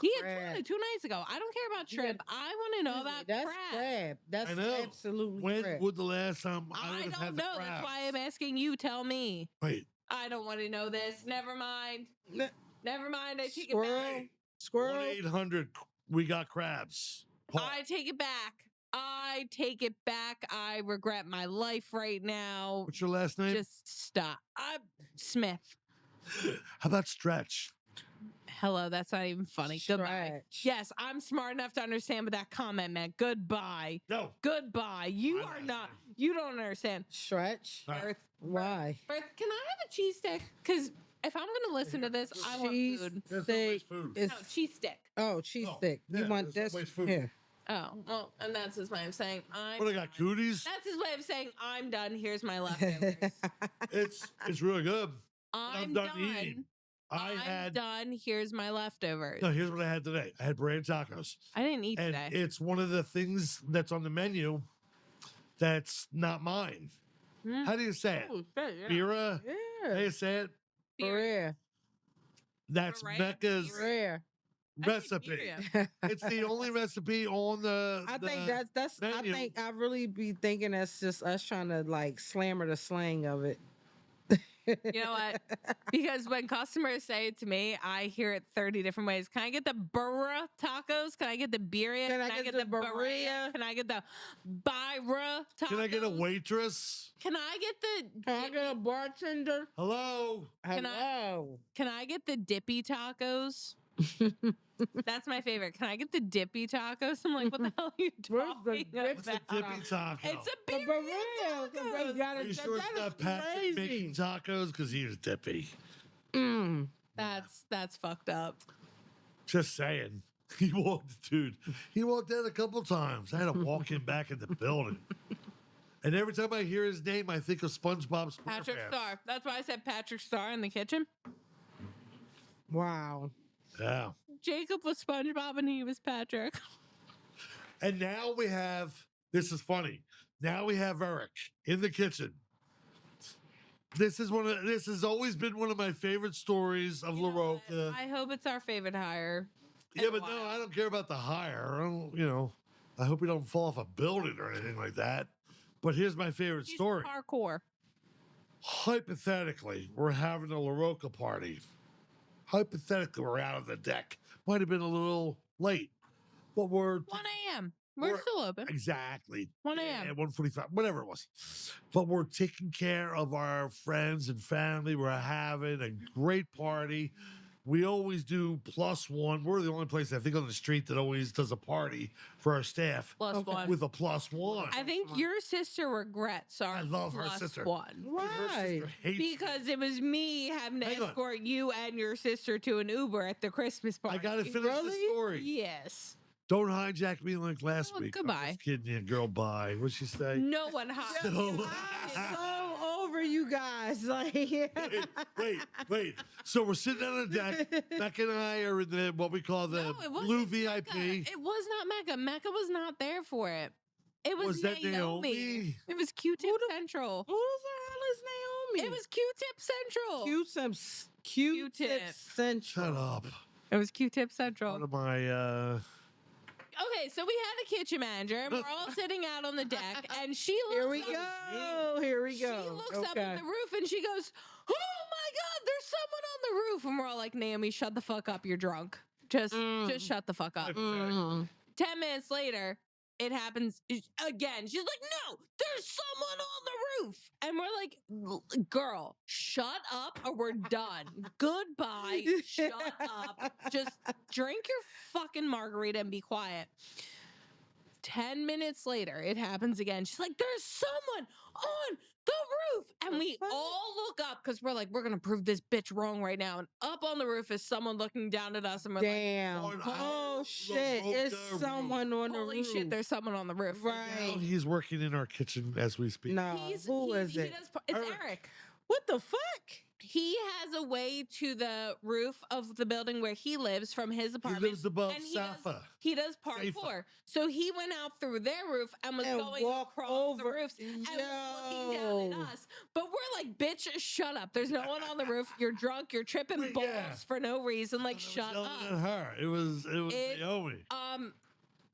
He had crab. tuna 2 nights ago. I don't care about Yeah. shrimp. I want to know about That's crab. crab. That's I know. absolutely When crab. would the last time I I would have don't had the know. crab? That's why I'm asking you. Tell me. Wait, I don't want to know this. Never mind. Ne- Never mind. I take it Squirrel. back. Squirrel. 1-800, we got crabs. Paul. I take it back. I take it back. I regret my life right now. What's your last name? Just stop. I'm Smith. How about Stretch? Hello, that's not even funny. Goodbye. Stretch. Yes, I'm smart enough to understand what that comment meant. Goodbye. No. Goodbye. You I'm are asking. not. You don't understand. Stretch. All right. Earth. Why? Earth, can I have a cheese stick? Because if I'm going to listen to this, I want Cheese food. There's stick. always food. It's, No, cheese stick. oh, cheese Oh, stick. yeah, You want there's this? always food. Here. Oh, well, and that's his way of saying I'm. What, I got cooties? That's his way of saying I'm done. Here's my leftovers. It's really good. I'm done done. eating. I I'm had, done. Here's my leftovers. no, here's what I had today. I had bread tacos. I didn't eat And today. it's one of the things that's on the menu that's not mine. Mm. How do you say it? Oh, shit, yeah. Bira? How do Yeah. you say it? Beer. Rare. That's Beret? Mecca's Rare. I say recipe. beer. It's the only recipe on the. I think the- that's I menu. think I really be thinking that's just us trying to like slammer the slang of it. You know what? Because when customers say it to me, I hear it 30 different ways. Can I get the burra tacos? Can I get the birria? Can I get the birria? Can I get the byra tacos? Can I get a waitress? Can I get the Can I get a bartender? Hello? Can I- Hello. Can I get the dippy tacos? That's my favorite. Can I get the dippy tacos? I'm like, what the hell are you Where's the talking dip- What's a about? dippy taco? It's a The birria burrito. tacos. Are you sure it's that not is Patrick making crazy. tacos? Because he was dippy. Mm. That's fucked up. Just saying. He walked in a couple times. I had to walk him back in the building. And every time I hear his name, I think of SpongeBob Patrick SquarePants. Starr. That's why I said Patrick Starr in the kitchen. Wow. Yeah. Jacob was SpongeBob and he was Patrick. And now we have, this is funny. Now we have Eric in the kitchen. This has always been one of my favorite stories of You know what? LaRocca. I hope it's our favorite hire. in Yeah, a but no, while. I don't care about the hire. I don't, I hope we don't fall off a building or anything like that. But here's my favorite He's story. Parkour. Hypothetically, we're having a LaRocca party. Hypothetically, we're out on the deck. Might have been a little late. But we're 1 a.m. We're We're- still open. exactly 1 a.m. at 1:45, whatever it was. But we're taking care of our friends and family. We're having a great party. We always do +1. We're the only place I think on the street that always does a party for our staff Plus Okay. one. with a +1. I think your sister regrets our I love her plus sister. one. Her Right. sister hates me. Because it was me having to Hang on. escort you and your sister to an Uber at the Christmas party. I gotta finish the Really? story. Yes. Don't hijack me like last Well, week. goodbye. I'm just kidding you, girl. Bye. What'd she say? No one hired So- you. I'm so over you guys. Like, wait. So we're sitting on the deck. Mecca and I are in the what we call the No, it wasn't blue Mecca. VIP. It was not Mecca. Mecca was not there for it. It was, Was that Naomi? It was Q-Tip Central. who the hell is Naomi? It was Q-Tip Central. Q-tip Central. Shut up. It was Q-Tip Central. One of my Okay, so we had a kitchen manager, and we're all sitting out on the deck, and she looks Here we up, go. Here we go. She looks up at the roof, and she goes, "Oh my God, there's someone on the roof!" And we're all like, "Naomi, shut the fuck up. You're drunk. Just shut the fuck up." Mhm. 10 minutes later, it happens again. She's like, "No, there's someone on the roof." And we're like, "Girl, shut up or we're done. Goodbye. Shut up. Just drink your fucking margarita and be quiet." 10 minutes later, it happens again. She's like, "There's someone on the roof." And we fuck? all look up because we're like, we're going to prove this bitch wrong right now. And up on the roof is someone looking down at us. And we're Damn. On Oh our shit. It's roof. someone on like, the holy roof. shit, there's someone on the roof. now Right. he's working in our kitchen as we speak. No. Who is it? It's Eric. Eric. What the fuck? He has a way to the roof of the building where he lives from his He apartment. lives above and Safa. He does Safa. parkour. So he went out through their roof and was And going walk across the over. roofs and was looking down Yo. at us. But we're like, "Bitch, shut up. There's no one on the roof. You're drunk. You're tripping But balls yeah. for no reason. Like, I was shut yelling up." at her. It was It- Naomi.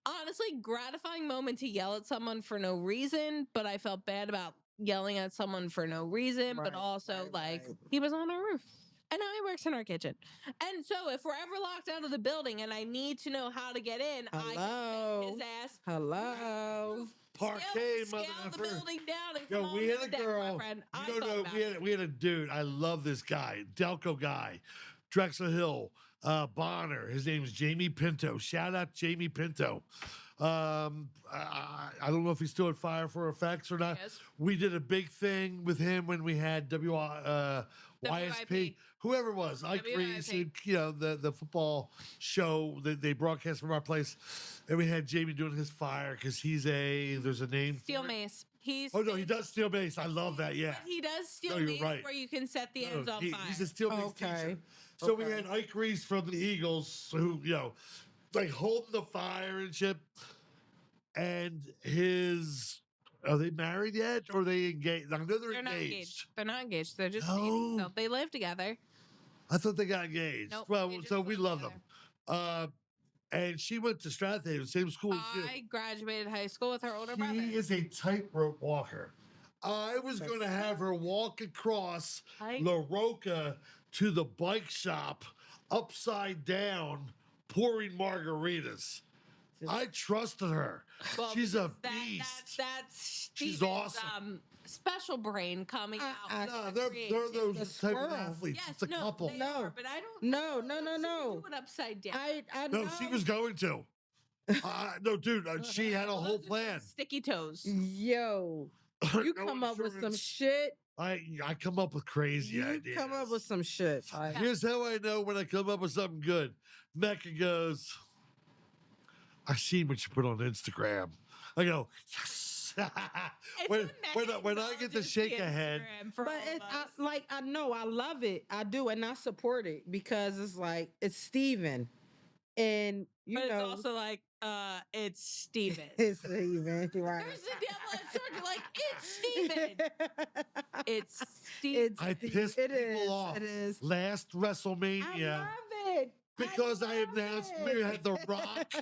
Honestly, gratifying moment to yell at someone for no reason, but I felt bad about yelling at someone for no reason, but Right, also right, like right. he was on our roof. And now he works in our kitchen. And so if we're ever locked out of the building and I need to know how to get in, I can Hello. send his ass Hello. Parquet, scale the motherfucker. building down and Yo, come we on had a the deck, my girl. friend. I You don't thought know, about we it. had a dude. I love this guy, Delco guy, Drexel Hill, Bonner. His name's Jamie Pinto. Shout out Jamie Pinto. I don't know if he's still at Fire for Effects or not. Yes. We did a big thing with him when we had YSP, WIP. whoever it was, Ike WIP. Reese, you know, the football show that they broadcast from our place. And we had Jamie doing his fire because there's a name. Steel for it. mace. He's Oh, no, he does steel base. I love that. Yeah. But he does steel No, you're mace right. where you can set the ends on fire. He's a steel base Okay. teacher. So we Okay. had Ike Reese from the Eagles who, you know, like holding the fire and shit. And are they married yet or are they engaged? I know they're They're not engaged. engaged. They're not engaged. They're just dating. No. So they live together. I thought they got engaged. Nope, Well, they just so we live love them. And she went to Strathaven, same school as you. I graduated high school with her older brother. She is a tightrope walker. I was going to have her walk across Tight- La Roca to the bike shop upside down, pouring margaritas. I trusted her. Well, She's a That- beast. that's She's Steven's, awesome. Special brain coming out. No, with they're creativity. those The type of squirrel. athletes. Yes, It's a no, couple. They No. are, but I don't. No, I don't no, know no, if she no. do it upside down. I No, know. she was going to. No, dude, she had a Well, whole those are plan. Sticky toes. Yo, you No come up with some insurance. shit. I come up with crazy You ideas. come up with some shit. Like, Here's how I know when I come up with something good. Mecca goes, I seen what you put on Instagram. I go, yes. It's when, a when I get to Mexican shake a head, Instagram for but all it, of us. I know, I love it. I do, and I support it because it's like it's Steven. And you But know, it's also like, it's Steven. it's Steven, right? There's the double-edged sword. Like, it's Steven. It's Steven. I pissed It people is, off. It is. Last I WrestleMania, love it. because I love announced it. we had The Rock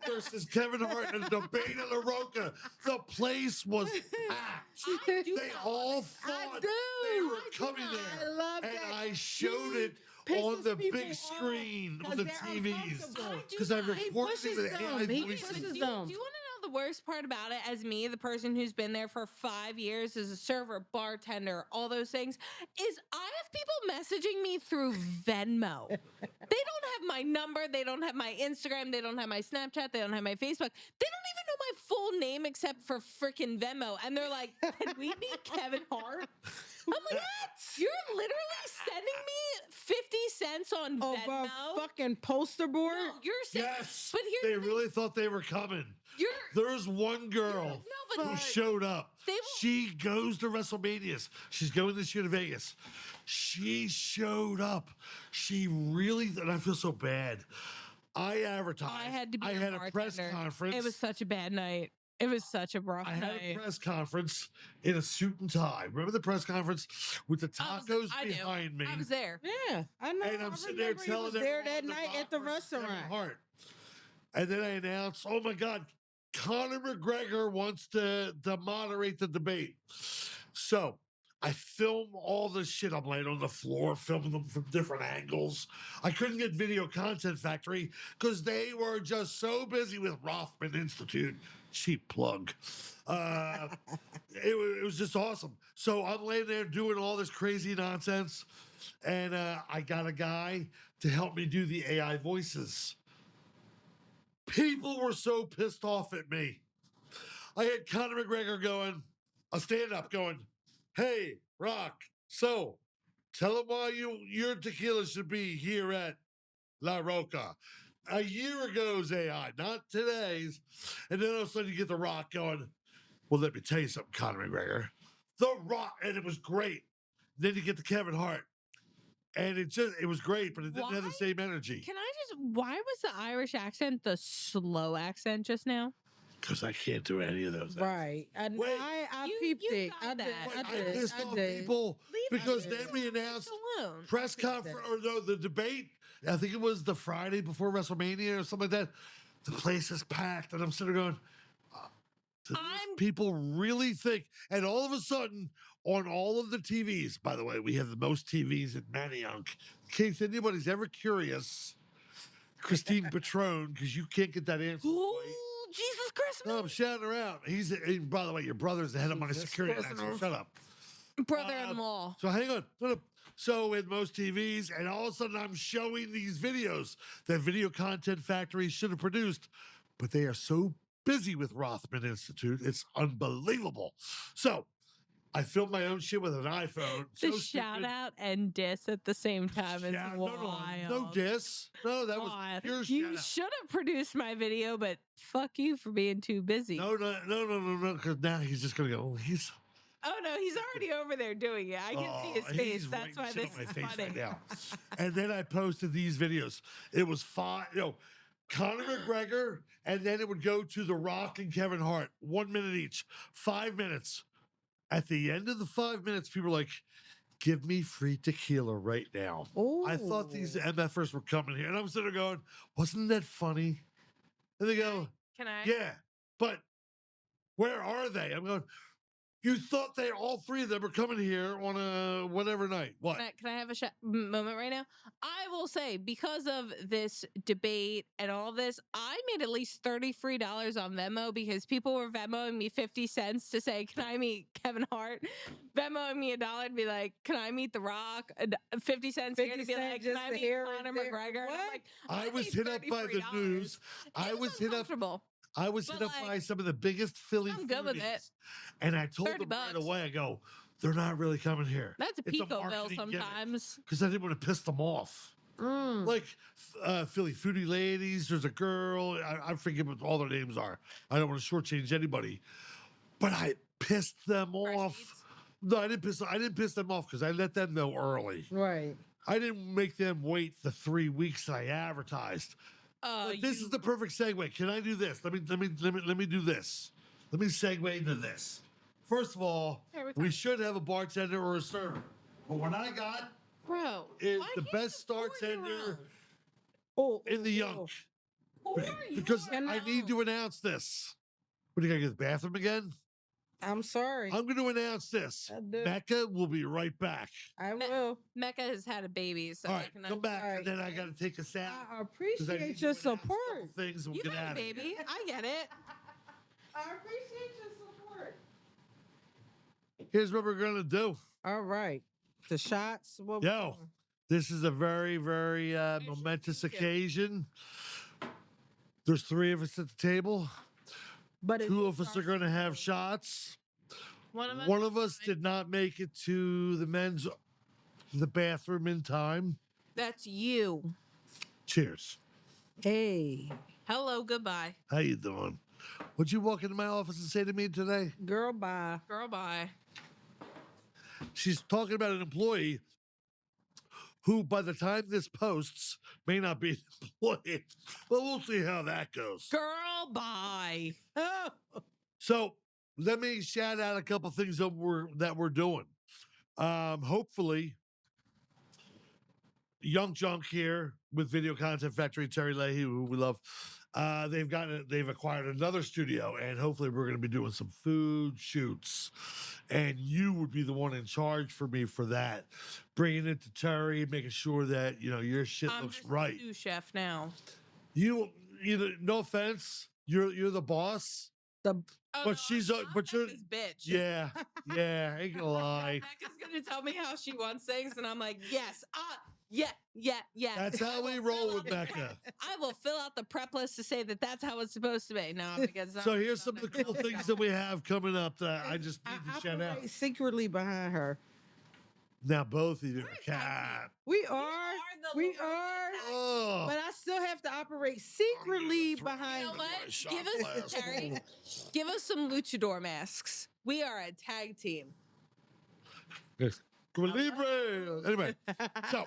versus Kevin Hart and the Bane of La Roca. The place was packed. I do They not all I thought do. they were I do coming not. there. I love And that. I showed it on the people big off screen, on 'cause the they're TVs. uncomfortable. Because I not. He recorded pushes it with them. AI He voices. pushes Do them. you want to know the worst part about it? As me, the person who's been there for 5 years as a server, bartender, all those things, is I have people messaging me through Venmo. They don't have my number. They don't have my Instagram. They don't have my Snapchat. They don't have my Facebook. They don't even know my full name except for freaking Venmo. And they're like, "Can we meet Kevin Hart?" I'm like, "You're literally sending me 50 cents on Over Venmo." a fucking poster board. No, you're saying, Yes, but here's they the thing. really thought they were coming. You're There's one girl no, but who showed up. They will- She goes to WrestleManias. She's going this year to Vegas. She showed up. She really, and I feel so bad. I advertised. I had to be. I had a press bartender. conference. It was such a bad night. It was such a rough I had night. a press conference in a suit and tie. Remember the press conference with the tacos I do. behind me? I was there. Yeah, I know. And I'm I sitting there remember he telling was there everyone that the night at the Rock versus Kevin restaurant. Hart. And then I announced, oh my God, Conor McGregor wants to moderate the debate. So I film all this shit. I'm laying on the floor, filming them from different angles. I couldn't get Video Content Factory because they were just so busy with Rothman Institute. Cheap plug. It was just awesome. So I'm laying there doing all this crazy nonsense. And I got a guy to help me do the AI voices. People were so pissed off at me. I had Conor McGregor going, a stand-up going, hey, Rock, so tell him why your tequila should be here at La Roca. A year ago's AI, not today's. And then all of a sudden you get The Rock going, well, let me tell you something, Conor McGregor. The Rock, and it was great. Then you get the Kevin Hart. And it was great, but it didn't have the same energy. Why was the Irish accent the slow accent just now? Because I can't do any of those. Right. I You- peeped you it. got I did. that. I pissed off people Leave because it then we announced alone. press conference or no, the debate. I think it was the Friday before WrestleMania or something like that. The place is packed, and I'm sitting there going, do these people really think? And all of a sudden, on all of the TVs, by the way, we have the most TVs in Mania. In case anybody's ever curious, Christine Patron, because you can't get that answer. Oh, Jesus Christmas. No, I'm shouting her out. By the way, your brother's the head of my security. So shut up. Brother-in-law. So hang on. No. So in most TVs, and all of a sudden I'm showing these videos that Video Content Factory should have produced, but they are so busy with Rothman Institute. It's unbelievable. So I filmed my own shit with an iPhone. The So shout stupid. out and diss at the same time is Yeah, wild. no diss. No, that was Wild. pure You shout out. should have produced my video, but fuck you for being too busy. No, because now he's just gonna go. He's Oh no, he's already over there doing it. I can see his face. he's That's why writing this shit on is my face funny. right now. And then I posted these videos. It was fine, Conor McGregor, and then it would go to The Rock and Kevin Hart, 1 minute each, 5 minutes. At the end of the 5 minutes, people were like, give me free tequila right now. I thought these MFers were coming here. And I'm sitting there going, wasn't that funny? And they go, Can I? yeah, but where are they? I'm going, you thought all three of them were coming here on a whatever night. What? Can I have a moment right now? I will say, because of this debate and all this, I made at least $33 on Venmo because people were Venmoing me 50 cents to say, can I meet Kevin Hart? Venmoing me $1 to be like, can I meet The Rock? 50 cents here to be like, can I meet Conor McGregor? And I'm like, I was made hit up by the $33. news. I was hit up. uncomfortable. I was hit But, up by like, some of the biggest Philly I'm good with it. foodies. And I told them right $30. away, I go, they're not really coming here. That's a It's Pico bill marketing gimmick. sometimes. Because I didn't want to piss them off. Like Philly foodie ladies, there's a girl, I forget what all their names are. I don't want to shortchange anybody. But I pissed them off. No, I didn't piss them off because I let them know early. Right. I didn't make them wait the 3 weeks that I advertised. But this is the perfect segue. Can I do this? Let me do this. Let me segue into this. First of all, we should have a bartender or a server. But what I got Bro, is why the can't best you afford your bartender own? in the Yunk. Or Because your I need own. to announce this. What, do you gotta get the bathroom again? I'm sorry. I'm going to announce this. I do. Mecca will be right back. I will. Mecca has had a baby, so All I right, can come back, All and then I got to take us out. I 'cause I appreciate need your to announce a couple support. things and we'll You've get had out a of here. baby. I get it. I appreciate your support. Here's what we're going to do. All right. The shots. What Yo, this is a very, very momentous thank you. occasion. There's 3 of us at the table. but 2 of us are going to have shots. One of us did not make it to the bathroom in time. That's you. Cheers. Hey, Hello, goodbye. How you doing? What'd you walk into my office and say to me today? girl, bye. Girl, bye. She's talking about an employee who, by the time this posts, may not be an employee. But we'll see how that goes. Girl, bye. Oh, So let me shout out a couple things that we're doing. Hopefully, Young Junk here with Video Content Factory, Terry Leahy, who we love. They've acquired another studio, and hopefully we're going to be doing some food shoots. And you would be the one in charge for me for that, bringing it to Terry, making sure that your shit I'm looks just right. a sous chef now. You no offense, you're the boss. the Oh, But she's I'm but you're Becca's bitch. yeah, ain't gonna lie. Becca's gonna tell me how she wants things, and I'm like, yes, yeah. That's I how we will roll fill with out the Mecca. prep- I will fill out the prep list to say that that's how it's supposed to be. No, because So here's some of the cool things that we have coming up that I just I need to shout out. operate secretly behind her. Now both of you are We're cat. We are. the We Loretta are. Oh, But I still have to operate secretly behind. You know what? my shot Give us glass. Terry. Give us some luchador masks. We are a tag team. Libre. Anyway, so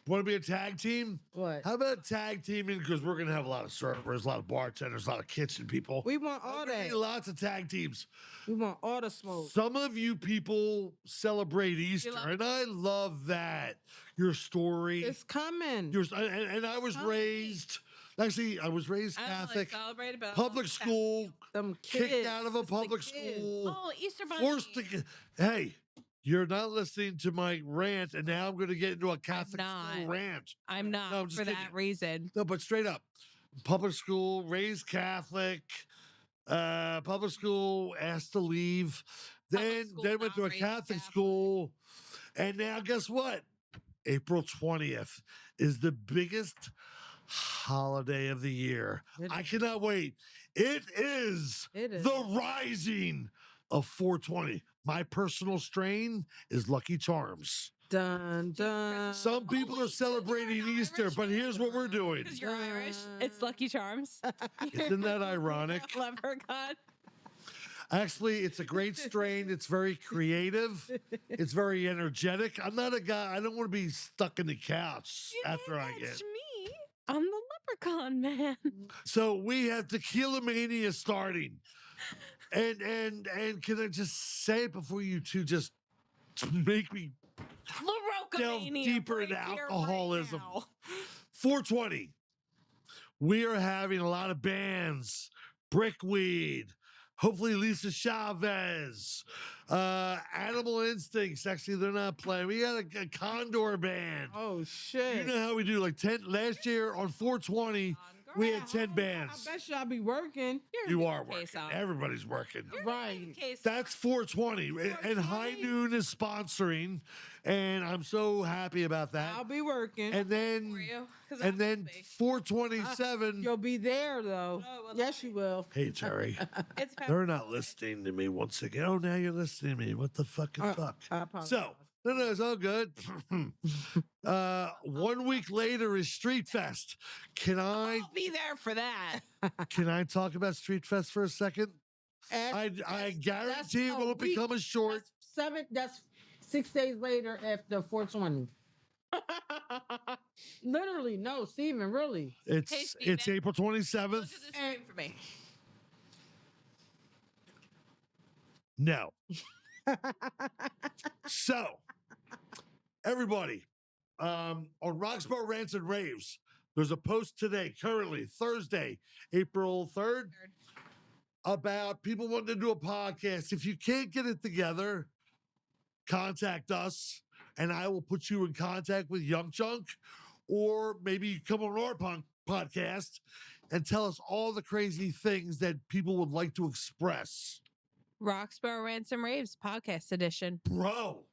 want to be a tag team? What? How about tag teaming? Because we're gonna have a lot of servers, a lot of bartenders, a lot of kitchen people. We want all We're gonna that. need lots of tag teams. We want all the smoke. Some of you people celebrate Easter, love and I love that. Your story. It's coming. And I was raised. Actually, I was raised I don't Catholic, like celebrate about public school, Them kids. kicked out of a It's the public kids. school, Oh, Easter bunny. forced to. Hey, you're not listening to my rant, and now I'm going to get into a Catholic school not. rant. I'm not No, I'm just for that kidding. reason. No, but straight up, public school, raised Catholic, public school, asked to leave, then school, went not to a raised Catholic Catholic. school, and now guess what? April 20th is the biggest holiday of the year. It I is. cannot wait. It is It is. the rising of 420. My personal strain is Lucky Charms. Dun dun. Some people are celebrating Easter, but here's what we're doing. Because you're Irish. It's Lucky Charms. Isn't that ironic? Leprechaun. Actually, it's a great strain. It's very creative. It's very energetic. I'm not a guy, I don't want to be stuck in the couch after I get. That's me. I'm the leprechaun man. So we have tequila mania starting. And can I just say it before you two just make me delve Larocamania deeper right into here, alcoholism? Right now. 420. We are having a lot of bands. Brickweed. Hopefully Lisa Chavez. Animal Instincts. Actually, they're not playing. We got a Condor band. Oh You shit. know how we do like 10 last year on 420. We had 10 bands. I bet y'all be working. You are case working. on. Everybody's working. Right. That's 420. And High Noon is sponsoring. And I'm so happy about that. I'll be working. And then For you, 'cause and I then will be. 427. You'll be there though. Oh, well, Yes, you will. Hey Terry. It's They're not listening to me once again. Oh, now you're listening to me. What the fuck is fuck? I apologize. So, no, it's all good. 1 week later is Street Fest. Can I I'll be there for that. talk about Street Fest for a second? I guarantee it won't become a short. That's 6 days later after 420. Literally, no, Steven, really. It's Hey, Steven. it's April Look 27th. at the screen for me. No. So, everybody, on Roxborough Rants and Raves, there's a post today, currently Thursday, April 3rd. about people wanting to do a podcast. If you can't get it together, contact us and I will put you in contact with Young Chunk, or maybe you come on our podcast and tell us all the crazy things that people would like to express. Roxborough Rants and Raves podcast edition. Bro.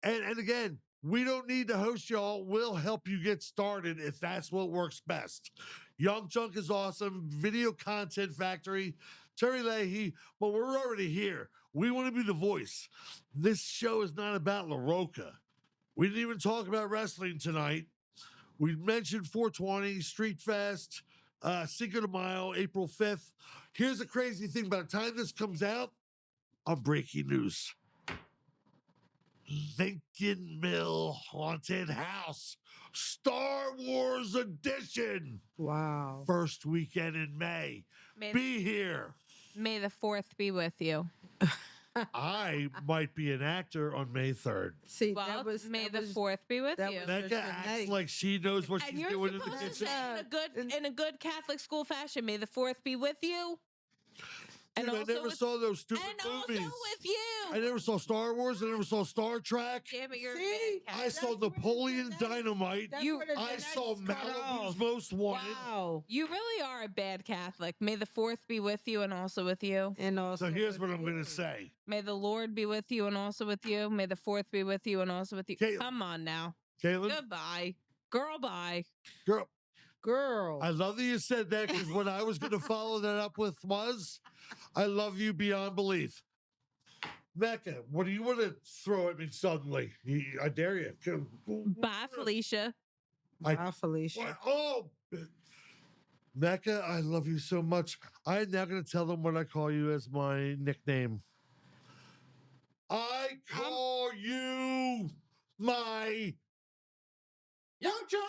And again, we don't need to host y'all. We'll help you get started if that's what works best. Young Chunk is awesome. Video Content Factory, Terry Leahy, but we're already here. We want to be the voice. This show is not about La Roca. We didn't even talk about wrestling tonight. We mentioned 420, Street Fest, Cinco de Mayo, April 5th. Here's the crazy thing. By the time this comes out, on breaking news, Lincoln Mill Haunted House, Star Wars Edition. Wow. First weekend in May. Be here. May the 4th be with you. I might be an actor on May 3rd. See, Well, May the 4th be with you. Mecca acts like she knows what And she's you're doing in the supposed to kitchen. say in a good Catholic school fashion, May the 4th be with you. Dude, And I also never with- saw those stupid And movies. also with you. I never saw Star Wars. I never saw Star Trek. Damn it, you're See? a bad I Catholic. saw Napoleon Dynamite. You- I saw Malibu's Most Wanted. Wow. You really are a bad Catholic. May the 4th be with you and also with you. And also, So here's what I'm going to say. May the Lord be with you and also with you. May the 4th be with you and also with you. Caitlin. Come on now. Caitlin, Goodbye. Girl, bye. girl. I love that you said that, because what I was going to follow that up with was, I love you beyond belief. Mecca, what do you want to throw at me suddenly? I dare you. Bye, Felicia. Bye, Felicia. What? Oh, Mecca, I love you so much. I'm now going to tell them what I call you as my nickname. I call you my Young John.